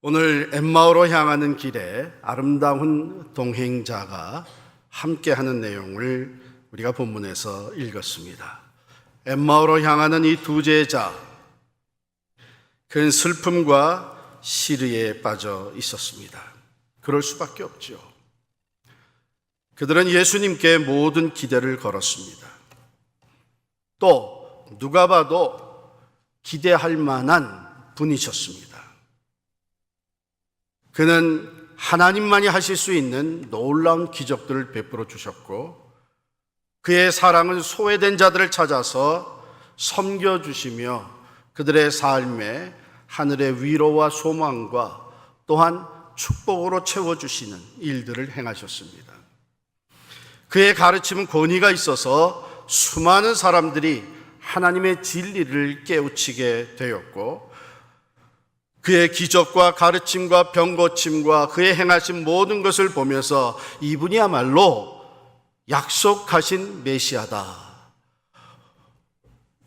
오늘 엠마오로 향하는 길에 아름다운 동행자가 함께하는 내용을 우리가 본문에서 읽었습니다. 엠마오로 향하는 이 두 제자, 큰 슬픔과 시리에 빠져 있었습니다. 그럴 수밖에 없죠. 그들은 예수님께 모든 기대를 걸었습니다. 또 누가 봐도 기대할 만한 분이셨습니다. 그는 하나님만이 하실 수 있는 놀라운 기적들을 베풀어 주셨고, 그의 사랑은 소외된 자들을 찾아서 섬겨주시며 그들의 삶에 하늘의 위로와 소망과 또한 축복으로 채워주시는 일들을 행하셨습니다. 그의 가르침은 권위가 있어서 수많은 사람들이 하나님의 진리를 깨우치게 되었고, 그의 기적과 가르침과 병고침과 그의 행하신 모든 것을 보면서 이분이야말로 약속하신 메시아다,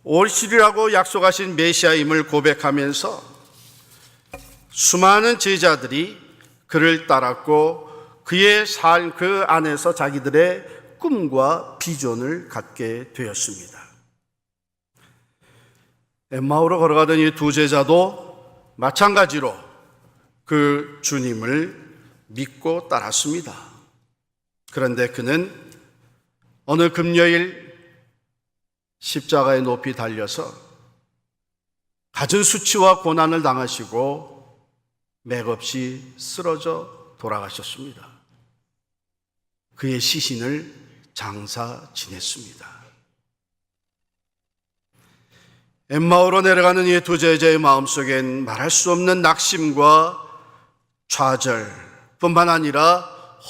오시리라고 약속하신 메시아임을 고백하면서 수많은 제자들이 그를 따랐고, 그의 삶 그 안에서 자기들의 꿈과 비전을 갖게 되었습니다. 엠마오로 걸어가던 이 두 제자도 마찬가지로 그 주님을 믿고 따랐습니다. 그런데 그는 어느 금요일 십자가에 높이 달려서 갖은 수치와 고난을 당하시고 맥없이 쓰러져 돌아가셨습니다. 그의 시신을 장사 지냈습니다. 엠마오로 내려가는 이 두 제자의 마음속엔 말할 수 없는 낙심과 좌절뿐만 아니라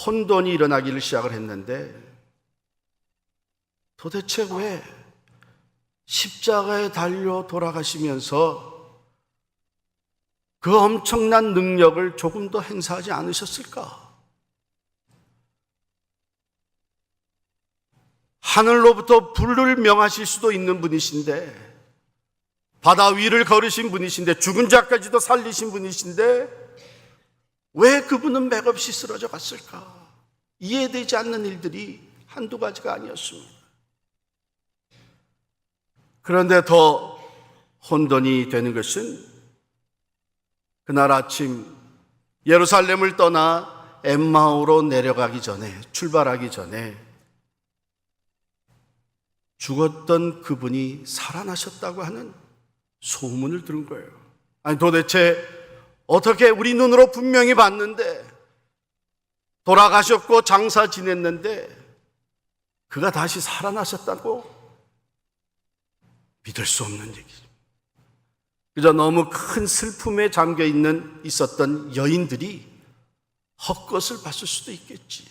혼돈이 일어나기를 시작을 했는데, 도대체 왜 십자가에 달려 돌아가시면서 그 엄청난 능력을 조금 더 행사하지 않으셨을까? 하늘로부터 불을 명하실 수도 있는 분이신데, 바다 위를 걸으신 분이신데, 죽은 자까지도 살리신 분이신데 왜 그분은 맥없이 쓰러져 갔을까? 이해되지 않는 일들이 한두 가지가 아니었습니다. 그런데 더 혼돈이 되는 것은 그날 아침 예루살렘을 떠나 엠마오로 내려가기 전에, 출발하기 전에 죽었던 그분이 살아나셨다고 하는 소문을 들은 거예요. 아니, 도대체 어떻게 우리 눈으로 분명히 봤는데, 돌아가셨고 장사 지냈는데 그가 다시 살아나셨다고? 믿을 수 없는 얘기죠. 그저 너무 큰 슬픔에 잠겨 있었던 여인들이 헛것을 봤을 수도 있겠지.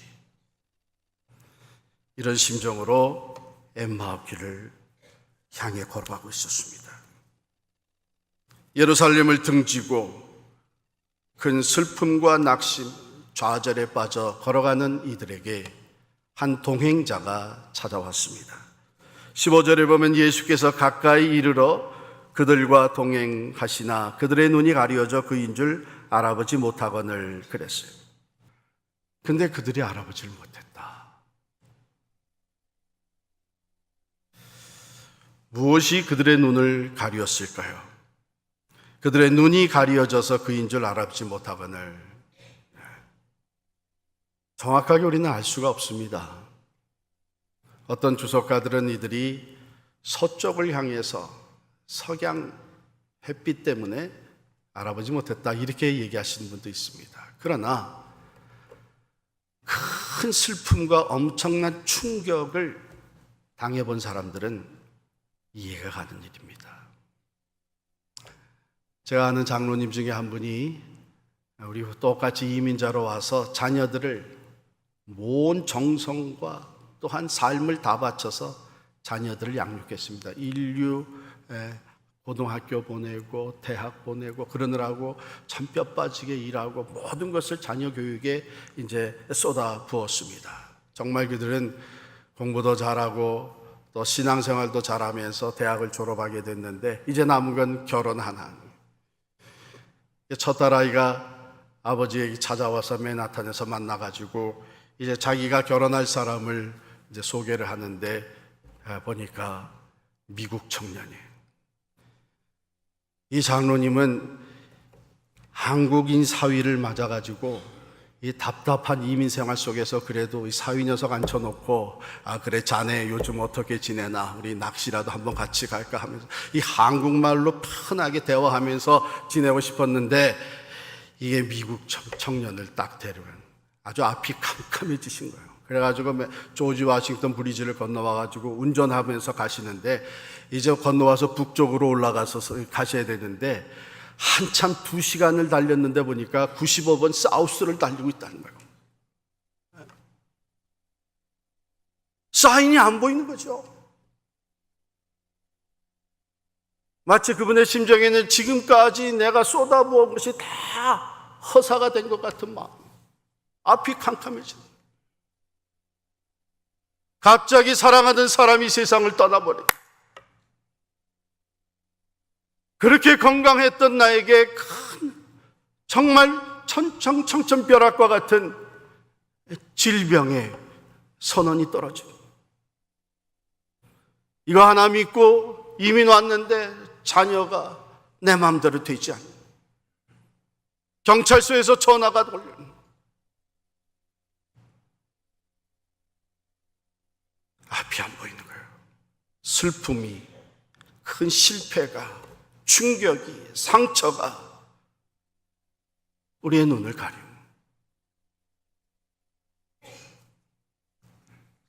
이런 심정으로 엠마오 길을 향해 걸어가고 있었습니다. 예루살렘을 등지고 큰 슬픔과 낙심, 좌절에 빠져 걸어가는 이들에게 한 동행자가 찾아왔습니다. 15절에 보면 예수께서 가까이 이르러 그들과 동행하시나 그들의 눈이 가려져 그인 줄 알아보지 못하거늘 그랬어요. 근데 그들이 알아보지를 못했다. 무엇이 그들의 눈을 가리었을까요? 그들의 눈이 가리어져서 그인 줄 알아보지 못하거늘. 정확하게 우리는 알 수가 없습니다. 어떤 주석가들은 이들이 서쪽을 향해서 석양 햇빛 때문에 알아보지 못했다, 이렇게 얘기하시는 분도 있습니다. 그러나 큰 슬픔과 엄청난 충격을 당해본 사람들은 이해가 가는 일입니다. 제가 아는 장로님 중에 한 분이 우리 똑같이 이민자로 와서 자녀들을 온 정성과 또한 삶을 다 바쳐서 자녀들을 양육했습니다. 인류 고등학교 보내고 대학 보내고 그러느라고 참 뼈 빠지게 일하고 모든 것을 자녀 교육에 이제 쏟아 부었습니다. 정말 그들은 공부도 잘하고 또 신앙생활도 잘하면서 대학을 졸업하게 됐는데, 이제 남은 건 결혼 하나. 첫 딸아이가 아버지에게 찾아와서 맨하탄에서 만나가지고 이제 자기가 결혼할 사람을 이제 소개를 하는데 보니까 미국 청년이에요. 이 장로님은 한국인 사위를 맞아가지고 이 답답한 이민 생활 속에서 그래도 이 사위 녀석 앉혀놓고 그래 자네 요즘 어떻게 지내나 우리 낚시라도 한번 같이 갈까 하면서 이 한국말로 편하게 대화하면서 지내고 싶었는데 이게 미국 청년을 딱 데려온 아주 앞이 캄캄해지신 거예요. 그래가지고 조지 워싱턴 브리지를 건너와가지고 운전하면서 가시는데 이제 건너와서 북쪽으로 올라가서 가셔야 되는데 한참 2시간을 달렸는데 보니까 95번 사우스를 달리고 있다는 거예요. 사인이 안 보이는 거죠. 마치 그분의 심정에는 지금까지 내가 쏟아부은 것이 다 허사가 된 것 같은 마음. 앞이 캄캄해지는. 갑자기 사랑하던 사람이 세상을 떠나버려. 그렇게 건강했던 나에게 큰 정말 청천벽락과 같은 질병의 선언이 떨어지고 이거 하나 믿고 이민 왔는데 자녀가 내 마음대로 되지 않는 경찰서에서 전화가 돌리는 앞이 안 보이는 거예요. 슬픔이 큰 실패가 충격이 상처가 우리의 눈을 가리고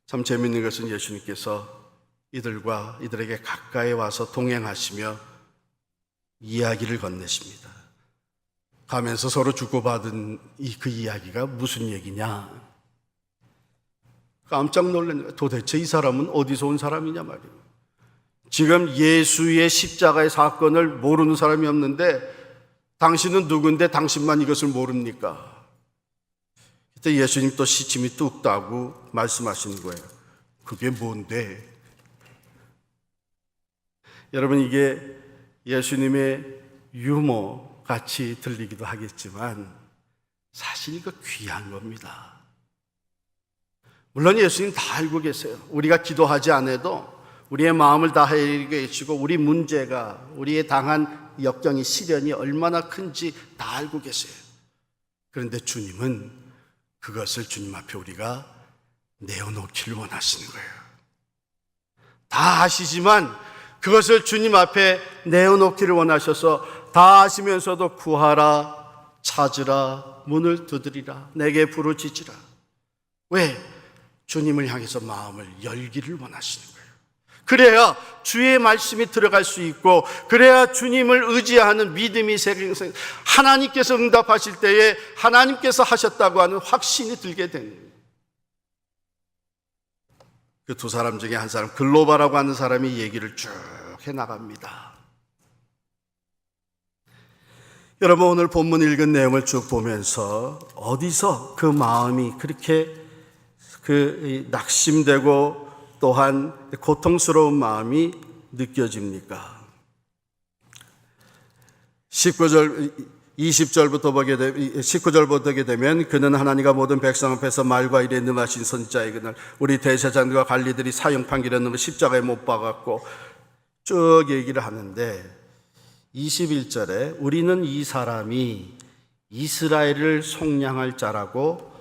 참 재미있는 것은 예수님께서 이들에게 가까이 와서 동행하시며 이야기를 건네십니다. 가면서 서로 주고받은 그 이야기가 무슨 얘기냐? 깜짝 놀란 거예요. 도대체 이 사람은 어디서 온 사람이냐 말이에요. 지금 예수의 십자가의 사건을 모르는 사람이 없는데 당신은 누군데 당신만 이것을 모릅니까? 그때 예수님 또 시침이 뚝 따고 말씀하시는 거예요. 그게 뭔데? 여러분 이게 예수님의 유머 같이 들리기도 하겠지만 사실 이거 귀한 겁니다. 물론 예수님 다 알고 계세요. 우리가 기도하지 않아도 우리의 마음을 다해 계시고 우리 문제가 우리의 당한 역경이 시련이 얼마나 큰지 다 알고 계세요. 그런데 주님은 그것을 주님 앞에 우리가 내어놓기를 원하시는 거예요. 다 아시지만 그것을 주님 앞에 내어놓기를 원하셔서 다 아시면서도 구하라, 찾으라, 문을 두드리라, 내게 부르짖으라. 왜? 주님을 향해서 마음을 열기를 원하시는 거예요. 그래야 주의 말씀이 들어갈 수 있고 그래야 주님을 의지하는 믿음이 생겨 하나님께서 응답하실 때에 하나님께서 하셨다고 하는 확신이 들게 되는 거예요. 그 두 사람 중에 한 사람 글로바라고 하는 사람이 얘기를 쭉 해나갑니다. 여러분 오늘 본문 읽은 내용을 쭉 보면서 어디서 그 마음이 그렇게 낙심되고 또한 고통스러운 마음이 느껴집니까? 19절부터 보게 되면 그는 하나님과 모든 백성 앞에서 말과 일에 능하신 선지자의 그날 우리 대제사장들과 관리들이 사형 판결에 넘어 십자가에 못 박았고 쭉 얘기를 하는데 21절에 우리는 이 사람이 이스라엘을 속량할 자라고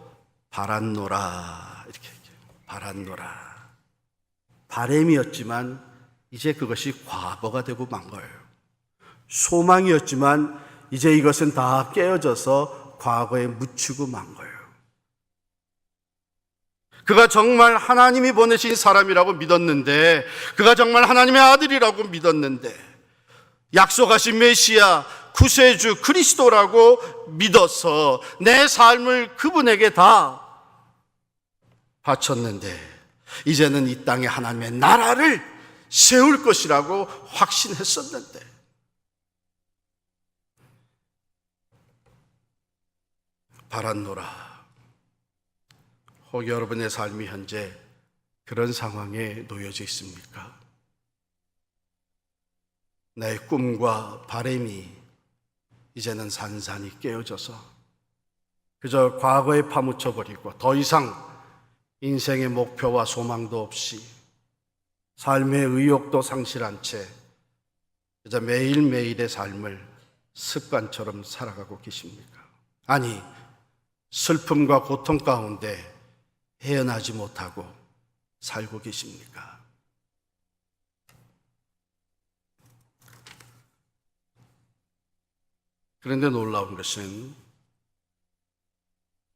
바랐노라 이렇게 얘기해요. 바랐노라. 바람이었지만 이제 그것이 과거가 되고 만 거예요. 소망이었지만 이제 이것은 다 깨어져서 과거에 묻히고 만 거예요. 그가 정말 하나님이 보내신 사람이라고 믿었는데 그가 정말 하나님의 아들이라고 믿었는데 약속하신 메시아 구세주 그리스도라고 믿어서 내 삶을 그분에게 다 바쳤는데 이제는 이 땅에 하나님의 나라를 세울 것이라고 확신했었는데 바랐노라. 혹 여러분의 삶이 현재 그런 상황에 놓여져 있습니까? 나의 꿈과 바람이 이제는 산산이 깨어져서 그저 과거에 파묻혀버리고 더 이상 인생의 목표와 소망도 없이 삶의 의욕도 상실한 채 그저 매일매일의 삶을 습관처럼 살아가고 계십니까? 아니, 슬픔과 고통 가운데 헤어나지 못하고 살고 계십니까? 그런데 놀라운 것은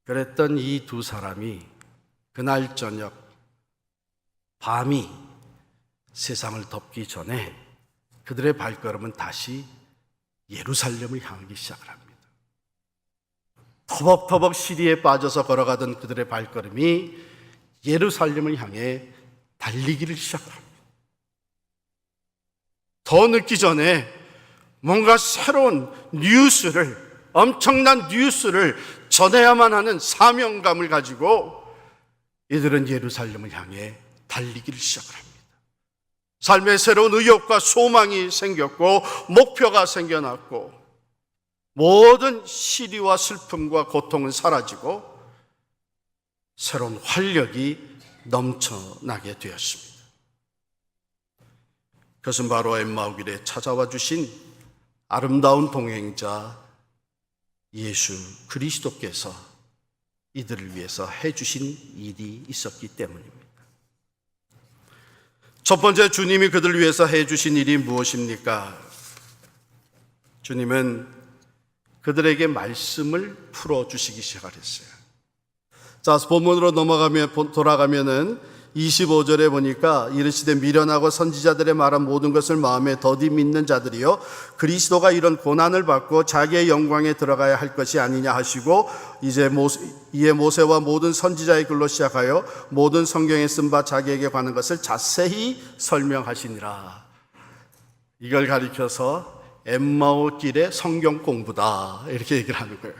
그랬던 이 두 사람이 그날 저녁 밤이 세상을 덮기 전에 그들의 발걸음은 다시 예루살렘을 향하기 시작을 합니다. 터벅터벅 시리에 빠져서 걸어가던 그들의 발걸음이 예루살렘을 향해 달리기를 시작을 합니다. 더 늦기 전에 뭔가 새로운 뉴스를, 엄청난 뉴스를 전해야만 하는 사명감을 가지고 이들은 예루살렘을 향해 달리기를 시작을 합니다. 삶의 새로운 의욕과 소망이 생겼고 목표가 생겨났고 모든 시리와 슬픔과 고통은 사라지고 새로운 활력이 넘쳐나게 되었습니다. 그것은 바로 엠마오길에 찾아와 주신 아름다운 동행자 예수 그리스도께서 이들을 위해서 해주신 일이 있었기 때문입니다. 첫 번째, 주님이 그들을 위해서 해주신 일이 무엇입니까? 주님은 그들에게 말씀을 풀어주시기 시작했어요. 자, 본문으로 돌아가면은 25절에 보니까 이르시되 미련하고 선지자들의 말한 모든 것을 마음에 더디 믿는 자들이요 그리스도가 이런 고난을 받고 자기의 영광에 들어가야 할 것이 아니냐 하시고 이에 모세와 모든 선지자의 글로 시작하여 모든 성경에 쓴 바 자기에게 관한 것을 자세히 설명하시니라. 이걸 가리켜서 엠마오 길의 성경 공부다 이렇게 얘기를 하는 거예요.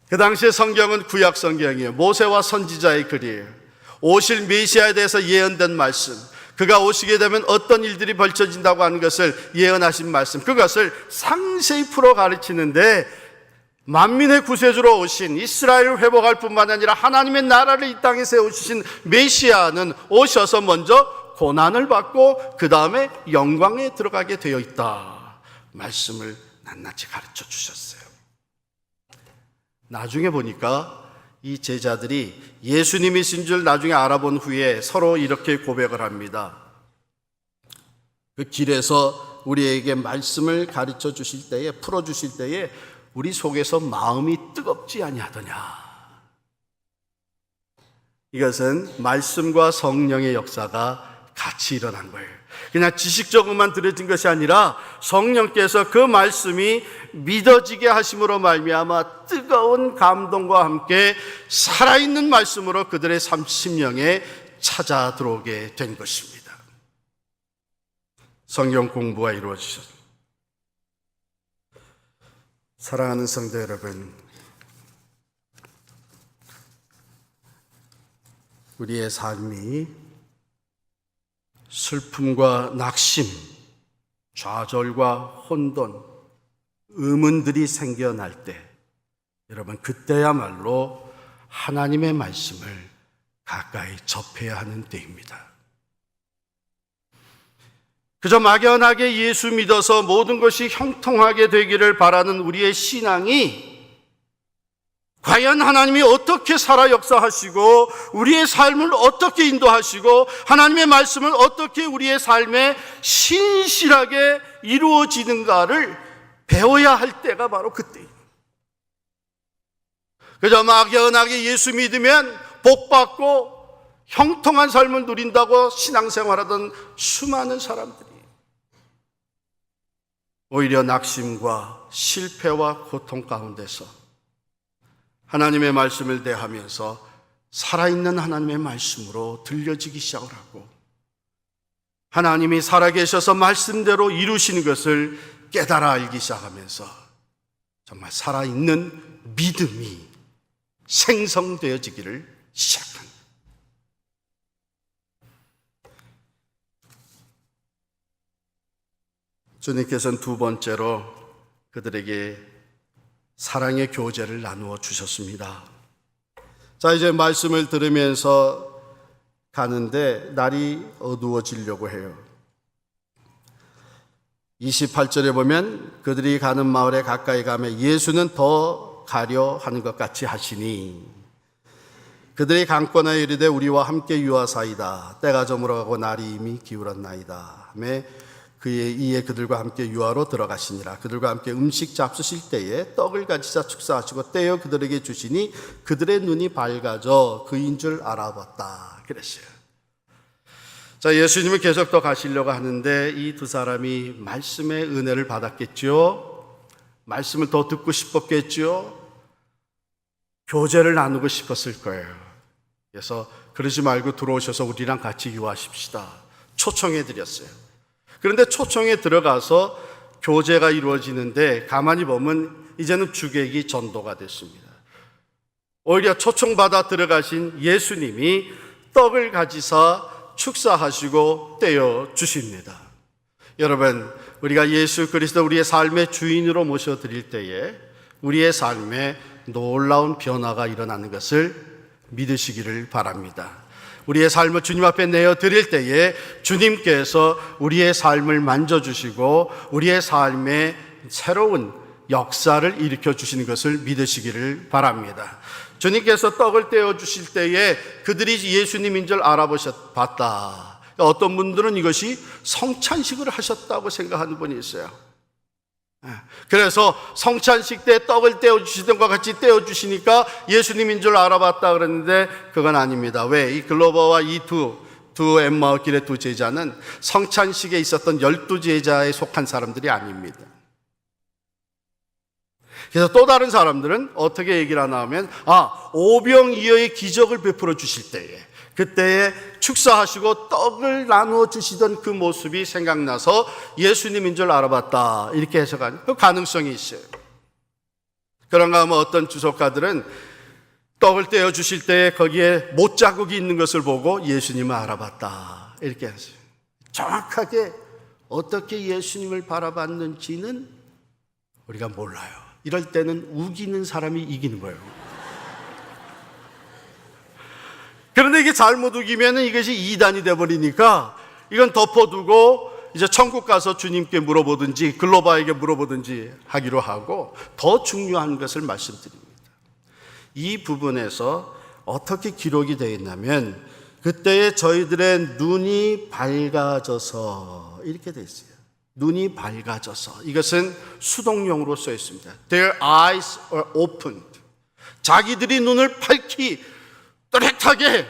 그 당시에 성경은 구약 성경이에요. 모세와 선지자의 글이에요. 오실 메시아에 대해서 예언된 말씀, 그가 오시게 되면 어떤 일들이 벌쳐진다고 하는 것을 예언하신 말씀, 그것을 상세히 풀어 가르치는데 만민의 구세주로 오신 이스라엘을 회복할 뿐만 아니라 하나님의 나라를 이 땅에 세우신 메시아는 오셔서 먼저 고난을 받고 그 다음에 영광에 들어가게 되어 있다 말씀을 낱낱이 가르쳐 주셨어요. 나중에 보니까 이 제자들이 예수님이신 줄 나중에 알아본 후에 서로 이렇게 고백을 합니다. 그 길에서 우리에게 말씀을 가르쳐 주실 때에, 풀어 주실 때에 우리 속에서 마음이 뜨겁지 아니하더냐. 이것은 말씀과 성령의 역사가 같이 일어난 거예요. 그냥 지식적으로만 들어진 것이 아니라 성령께서 그 말씀이 믿어지게 하심으로 말미암아 뜨거운 감동과 함께 살아있는 말씀으로 그들의 심령에 찾아 들어오게 된 것입니다. 성경 공부가 이루어지셨습니다. 사랑하는 성도 여러분, 우리의 삶이 슬픔과 낙심, 좌절과 혼돈, 의문들이 생겨날 때, 여러분 그때야말로 하나님의 말씀을 가까이 접해야 하는 때입니다. 그저 막연하게 예수 믿어서 모든 것이 형통하게 되기를 바라는 우리의 신앙이 과연 하나님이 어떻게 살아 역사하시고 우리의 삶을 어떻게 인도하시고 하나님의 말씀을 어떻게 우리의 삶에 신실하게 이루어지는가를 배워야 할 때가 바로 그때입니다. 그저 막연하게 예수 믿으면 복받고 형통한 삶을 누린다고 신앙생활하던 수많은 사람들이 오히려 낙심과 실패와 고통 가운데서 하나님의 말씀을 대하면서 살아있는 하나님의 말씀으로 들려지기 시작을 하고 하나님이 살아계셔서 말씀대로 이루시는 것을 깨달아 알기 시작하면서 정말 살아있는 믿음이 생성되어지기를 시작합니다. 주님께서는 두 번째로 그들에게 사랑의 교제를 나누어 주셨습니다. 자, 이제 말씀을 들으면서 가는데 날이 어두워지려고 해요. 28절에 보면 그들이 가는 마을에 가까이 가며 예수는 더 가려 하는 것 같이 하시니 그들이 강권하여 이르되 우리와 함께 유하사이다. 때가 저물어가고 날이 이미 기울었나이다. 하며 그의 이에 그들과 함께 유하로 들어가시니라. 그들과 함께 음식 잡수실 때에 떡을 가지사 축사하시고 떼어 그들에게 주시니 그들의 눈이 밝아져 그인 줄 알아봤다. 그랬어요. 자, 예수님은 계속 더 가시려고 하는데 이 두 사람이 말씀의 은혜를 받았겠죠. 말씀을 더 듣고 싶었겠죠. 교제를 나누고 싶었을 거예요. 그래서 그러지 말고 들어오셔서 우리랑 같이 유하십시다. 초청해 드렸어요. 그런데 초청에 들어가서 교제가 이루어지는데 가만히 보면 이제는 주객이 전도가 됐습니다. 오히려 초청받아 들어가신 예수님이 떡을 가지사 축사하시고 떼어 주십니다. 여러분, 우리가 예수 그리스도 우리의 삶의 주인으로 모셔드릴 때에 우리의 삶에 놀라운 변화가 일어나는 것을 믿으시기를 바랍니다. 우리의 삶을 주님 앞에 내어드릴 때에 주님께서 우리의 삶을 만져주시고 우리의 삶에 새로운 역사를 일으켜 주시는 것을 믿으시기를 바랍니다. 주님께서 떡을 떼어 주실 때에 그들이 예수님인 줄 알아봤다. 어떤 분들은 이것이 성찬식을 하셨다고 생각하는 분이 있어요. 그래서 성찬식 때 떡을 떼어주시던 것 같이 떼어주시니까 예수님인 줄 알아봤다 그랬는데 그건 아닙니다. 왜? 이 글로버와 이 두 엠마오길의 두 제자는 성찬식에 있었던 12제자에 속한 사람들이 아닙니다. 그래서 또 다른 사람들은 어떻게 얘기를 하나 하면 오병이어의 기적을 베풀어 주실 때에 그때에 축사하시고 떡을 나누어 주시던 그 모습이 생각나서 예수님인 줄 알아봤다 이렇게 해석하는 그 가능성이 있어요. 그런가 하면 어떤 주석가들은 떡을 떼어 주실 때에 거기에 못자국이 있는 것을 보고 예수님을 알아봤다 이렇게 했어요. 정확하게 어떻게 예수님을 바라봤는지는 우리가 몰라요. 이럴 때는 우기는 사람이 이기는 거예요. 그런데 이게 잘못 우기면 이것이 이단이 되어버리니까 이건 덮어두고 이제 천국 가서 주님께 물어보든지 글로바에게 물어보든지 하기로 하고 더 중요한 것을 말씀드립니다. 이 부분에서 어떻게 기록이 되어 있냐면 그때에 저희들의 눈이 밝아져서 이렇게 되어 있어요. 눈이 밝아져서 이것은 수동용으로 써 있습니다. Their eyes are opened. 자기들이 눈을 밝히 또렷하게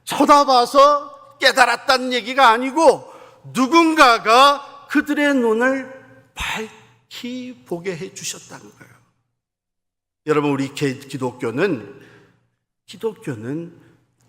쳐다봐서 깨달았다는 얘기가 아니고 누군가가 그들의 눈을 밝히 보게 해주셨다는 거예요. 여러분, 우리 기독교는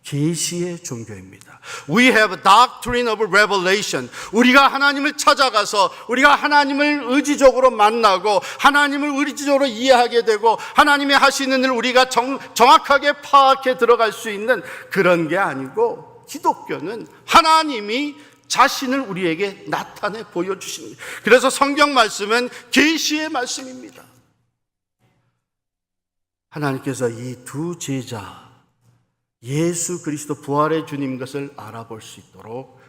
계시의 종교입니다. We have a doctrine of revelation. 우리가 하나님을 찾아가서 우리가 하나님을 의지적으로 만나고 하나님을 의지적으로 이해하게 되고 하나님이 하시는 일 우리가 정확하게 파악해 들어갈 수 있는 그런 게 아니고 기독교는 하나님이 자신을 우리에게 나타내 보여주시는 거예요. 그래서 성경 말씀은 계시의 말씀입니다. 하나님께서 이 두 제자 예수 그리스도 부활의 주님 것을 알아볼 수 있도록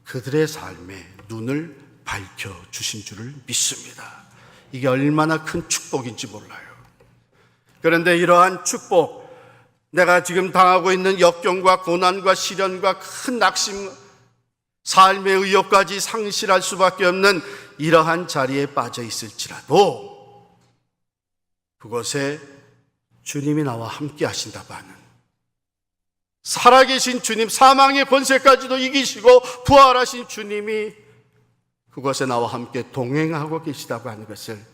그들의 삶에 눈을 밝혀주신 줄을 믿습니다. 이게 얼마나 큰 축복인지 몰라요. 그런데 이러한 축복, 내가 지금 당하고 있는 역경과 고난과 시련과 큰 낙심, 삶의 의욕까지 상실할 수밖에 없는 이러한 자리에 빠져 있을지라도 그곳에 주님이 나와 함께 하신다고 하는 살아계신 주님, 사망의 권세까지도 이기시고 부활하신 주님이 그곳에 나와 함께 동행하고 계시다고 하는 것을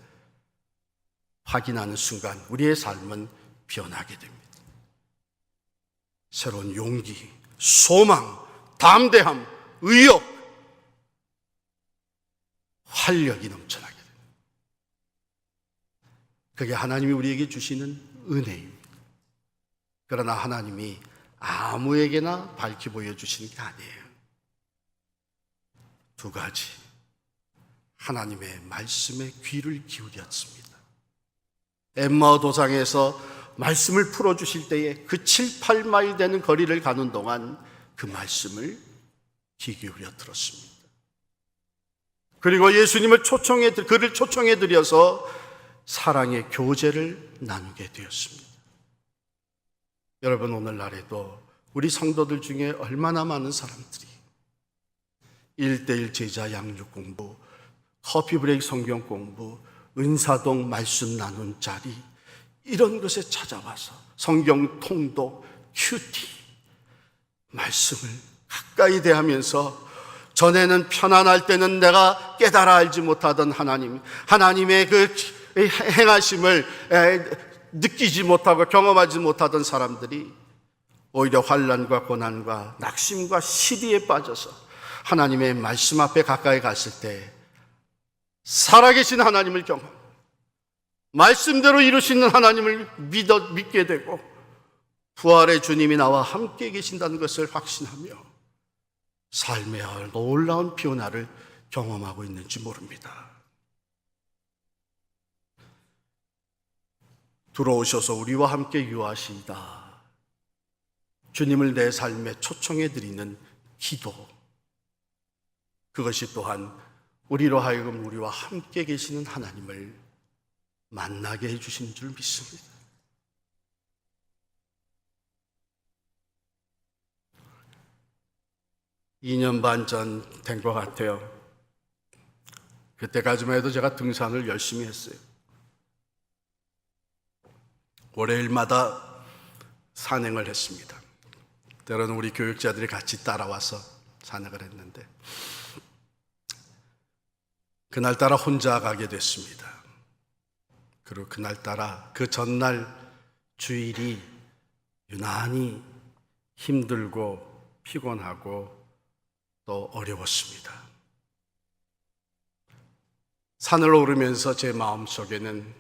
확인하는 순간 우리의 삶은 변하게 됩니다. 새로운 용기, 소망, 담대함, 의욕, 활력이 넘쳐나게 됩니다. 그게 하나님이 우리에게 주시는 은혜입니다. 그러나 하나님이 아무에게나 밝히 보여주시는 게 아니에요. 두 가지, 하나님의 말씀에 귀를 기울였습니다. 엠마오 도상에서 말씀을 풀어주실 때에 그 7, 8마일 되는 거리를 가는 동안 그 말씀을 귀 기울여 들었습니다. 그리고 예수님을 그를 초청해 드려서 사랑의 교제를 나누게 되었습니다. 여러분, 오늘날에도 우리 성도들 중에 얼마나 많은 사람들이 1:1 제자 양육 공부, 커피 브레이크 성경 공부, 은사동 말씀 나눈 자리, 이런 것에 찾아와서 성경 통독, 큐티, 말씀을 가까이 대하면서 전에는 편안할 때는 내가 깨달아 알지 못하던 하나님의 그 행하심을 느끼지 못하고 경험하지 못하던 사람들이 오히려 환난과 고난과 낙심과 시리에 빠져서 하나님의 말씀 앞에 가까이 갔을 때 살아계신 하나님을 경험, 말씀대로 이루시는 하나님을 믿게 되고 부활의 주님이 나와 함께 계신다는 것을 확신하며 삶의 놀라운 변화를 경험하고 있는지 모릅니다. 들어오셔서 우리와 함께 유하시이다. 주님을 내 삶에 초청해 드리는 기도, 그것이 또한 우리로 하여금 우리와 함께 계시는 하나님을 만나게 해주시는 줄 믿습니다. (2년 반) 전 된 것 같아요. 그때까지만 해도 제가 등산을 열심히 했어요. 월요일마다 산행을 했습니다. 때로는 우리 교육자들이 같이 따라와서 산행을 했는데 그날따라 혼자 가게 됐습니다. 그리고 그날따라 그 전날 주일이 유난히 힘들고 피곤하고 또 어려웠습니다. 산을 오르면서 제 마음속에는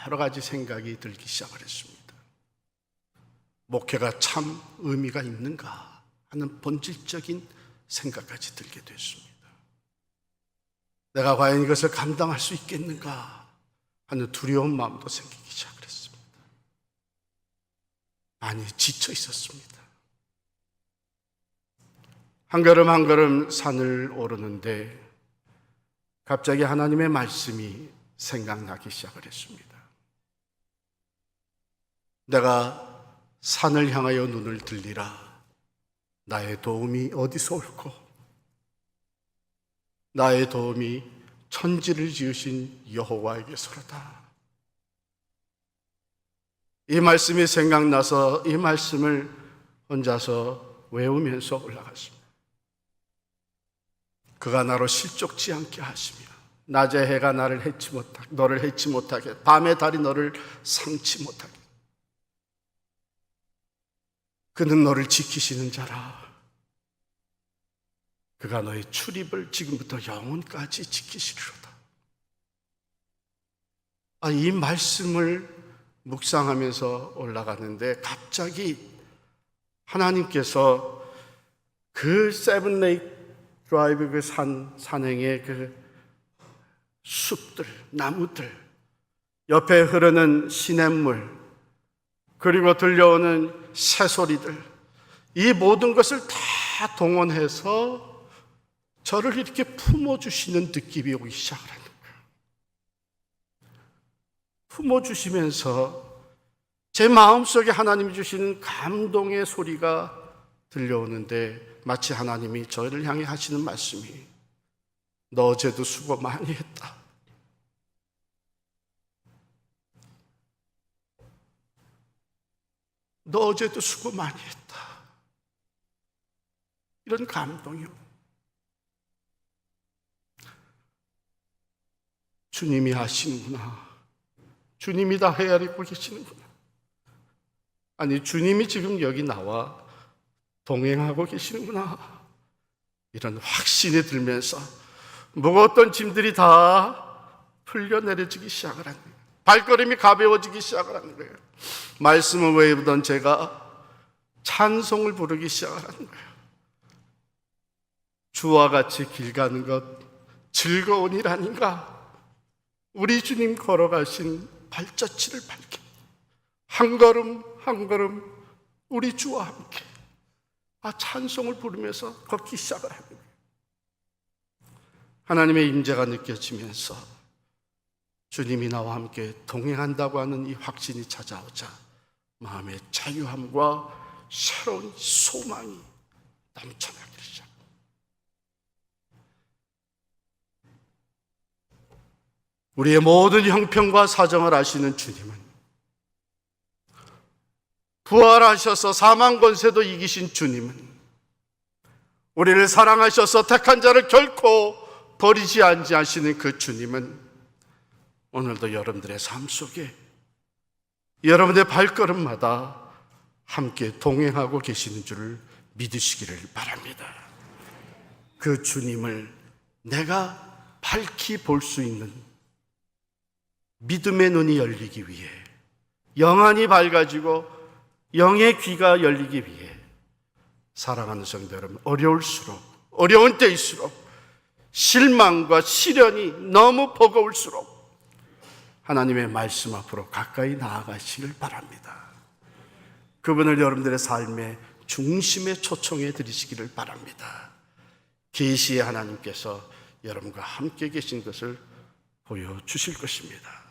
여러 가지 생각이 들기 시작을 했습니다. 목회가 참 의미가 있는가 하는 본질적인 생각까지 들게 됐습니다. 내가 과연 이것을 감당할 수 있겠는가 하는 두려운 마음도 생기기 시작을 했습니다. 많이 지쳐 있었습니다. 한 걸음 한 걸음 산을 오르는데 갑자기 하나님의 말씀이 생각나기 시작을 했습니다. 내가 산을 향하여 눈을 들리라. 나의 도움이 어디서 올꼬? 나의 도움이 천지를 지으신 여호와에게서로다. 이 말씀이 생각나서 이 말씀을 혼자서 외우면서 올라갔습니다. 그가 나로 실족지 않게 하시며 낮에 해가 너를 해치 못하게, 밤에 달이 너를 상치 못하게, 그는 너를 지키시는 자라. 그가 너의 출입을 지금부터 영원까지 지키시리로다. 이 말씀을 묵상하면서 올라가는데 갑자기 하나님께서 그 세븐레이크 드라이브 그 산행의 그 숲들, 나무들, 옆에 흐르는 시냇물, 그리고 들려오는 새소리들, 이 모든 것을 다 동원해서 저를 이렇게 품어주시는 느낌이 오기 시작을 하는 거예요. 품어주시면서 제 마음속에 하나님이 주시는 감동의 소리가 들려오는데 마치 하나님이 저를 향해 하시는 말씀이 너 어제도 수고 많이 했다. 너 어제도 수고 많이 했다. 이런 감동이요. 주님이 하시는구나. 주님이 다 헤아리고 계시는구나. 아니, 주님이 지금 여기 나와 동행하고 계시는구나. 이런 확신이 들면서 무거웠던 짐들이 다 풀려 내려지기 시작을 하는 거예요. 발걸음이 가벼워지기 시작을 하는 거예요. 말씀을 외우던 제가 찬송을 부르기 시작을 하는 거예요. 주와 같이 길 가는 것 즐거운 일 아닌가? 우리 주님 걸어가신 발자취를 밟게 한 걸음 한 걸음 우리 주와 함께 찬송을 부르면서 걷기 시작을 합니다. 하나님의 임재가 느껴지면서 주님이 나와 함께 동행한다고 하는 이 확신이 찾아오자 마음의 자유함과 새로운 소망이 넘쳐나기 시작합니다. 우리의 모든 형편과 사정을 아시는 주님은 부활하셔서 사망 권세도 이기신 주님은 우리를 사랑하셔서 택한 자를 결코 버리지 아니하시는 그 주님은 오늘도 여러분들의 삶 속에 여러분의 발걸음마다 함께 동행하고 계시는 줄을 믿으시기를 바랍니다. 그 주님을 내가 밝히 볼 수 있는 믿음의 눈이 열리기 위해, 영안이 밝아지고 영의 귀가 열리기 위해 사랑하는 성도 여러분, 어려운 때일수록 실망과 시련이 너무 버거울수록 하나님의 말씀 앞으로 가까이 나아가시길 바랍니다. 그분을 여러분들의 삶의 중심에 초청해 드리시기를 바랍니다. 계시의 하나님께서 여러분과 함께 계신 것을 보여주실 것입니다.